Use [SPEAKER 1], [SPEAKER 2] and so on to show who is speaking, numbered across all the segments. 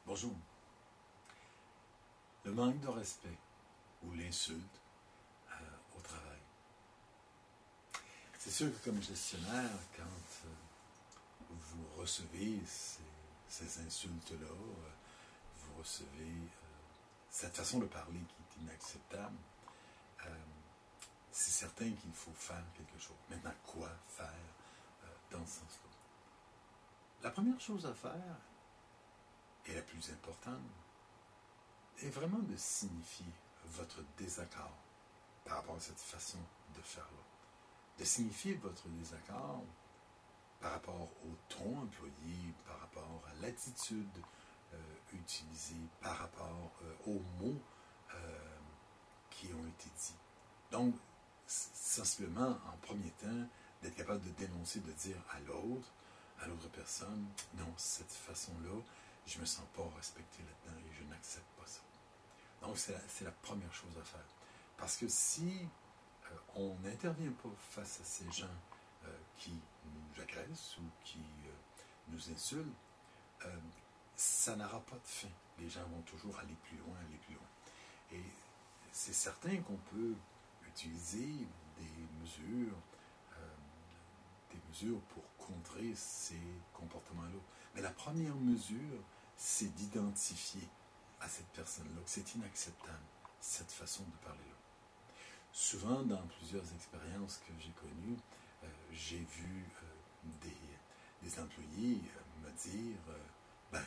[SPEAKER 1] Bonjour. Le manque de respect ou l'insulte au travail. C'est sûr que comme gestionnaire, quand vous recevez ces insultes-là, vous recevez cette façon de parler qui est inacceptable, c'est certain qu'il faut faire quelque chose. Maintenant, quoi faire dans ce sens-là? La première chose à faire, et la plus importante, est vraiment de signifier votre désaccord par rapport à cette façon de faire-là. De signifier votre désaccord par rapport au ton employé, par rapport à l'attitude utilisée, par rapport aux mots qui ont été dits. Donc, sensiblement, en premier temps, d'être capable de dénoncer, de dire à l'autre personne, non, cette façon-là, je ne me sens pas respecté là-dedans et je n'accepte pas ça. Donc, c'est la première chose à faire. Parce que si on n'intervient pas face à ces gens qui nous agressent ou qui nous insultent, ça n'aura pas de fin. Les gens vont toujours aller plus loin, aller plus loin. Et c'est certain qu'on peut utiliser des mesures pour contrer ces comportements-là. Mais la première mesure, c'est d'identifier à cette personne-là que c'est inacceptable, cette façon de parler-là. Souvent, dans plusieurs expériences que j'ai connues, j'ai vu des employés me dire ben,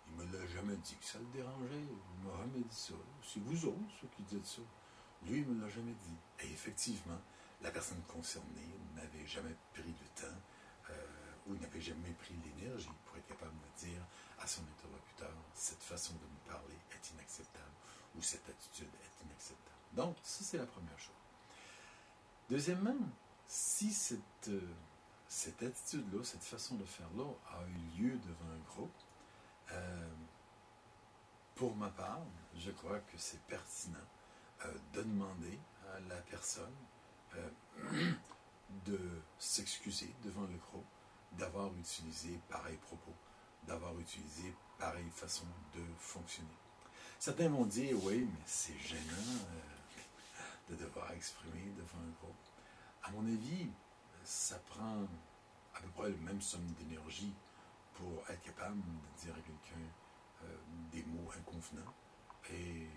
[SPEAKER 1] il ne me l'a jamais dit que ça le dérangeait, il ne m'a jamais dit ça. C'est vous autres, ceux qui dites ça. Lui, il ne me l'a jamais dit. Et effectivement, la personne concernée n'avait jamais pris le temps ou n'avait jamais pris l'énergie pour être capable de dire à son interlocuteur cette façon de me parler est inacceptable ou cette attitude est inacceptable. Donc, ça, c'est la première chose. Deuxièmement, si cette attitude-là, cette façon de faire-là a eu lieu devant un groupe, pour ma part, je crois que c'est pertinent de demander à la personne de s'excuser devant le groupe, d'avoir utilisé pareil propos, d'avoir utilisé pareille façon de fonctionner. Certains vont dire, oui, mais c'est gênant de devoir exprimer devant un groupe. À mon avis, ça prend à peu près la même somme d'énergie pour être capable de dire à quelqu'un des mots inconvenants et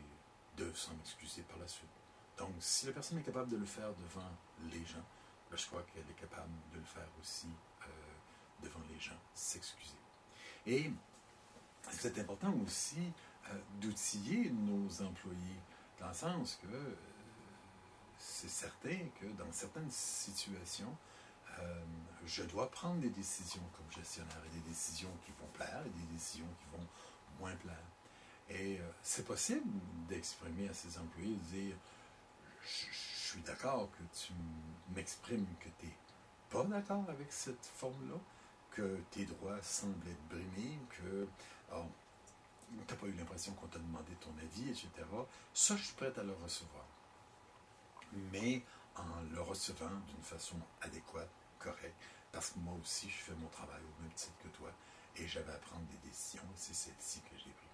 [SPEAKER 1] de s'en excuser par la suite. Donc, si la personne est capable de le faire devant les gens, ben, je crois qu'elle est capable de le faire aussi devant les gens, s'excuser. Et c'est important aussi d'outiller nos employés, dans le sens que c'est certain que dans certaines situations, je dois prendre des décisions comme gestionnaire, et des décisions qui vont plaire et des décisions qui vont moins plaire. Et c'est possible d'exprimer à ses employés, de dire je suis d'accord que tu m'exprimes que tu n'es pas d'accord avec cette forme-là, que tes droits semblent être brimés, que tu n'as pas eu l'impression qu'on t'a demandé ton avis, etc. Ça, je suis prêt à le recevoir. Mais en le recevant d'une façon adéquate, correcte, parce que moi aussi, je fais mon travail au même titre que toi, et j'avais à prendre des décisions, et c'est celle-ci que j'ai prise.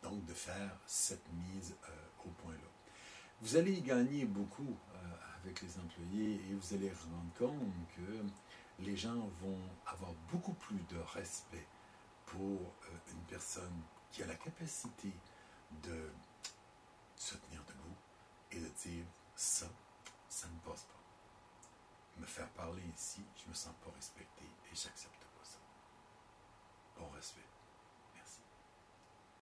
[SPEAKER 1] Donc, de faire cette mise au point-là. Vous allez y gagner beaucoup avec les employés et vous allez vous rendre compte que les gens vont avoir beaucoup plus de respect pour une personne qui a la capacité de se tenir debout et de dire ça ne passe pas. Me faire parler ici, je ne me sens pas respecté et j'accepte.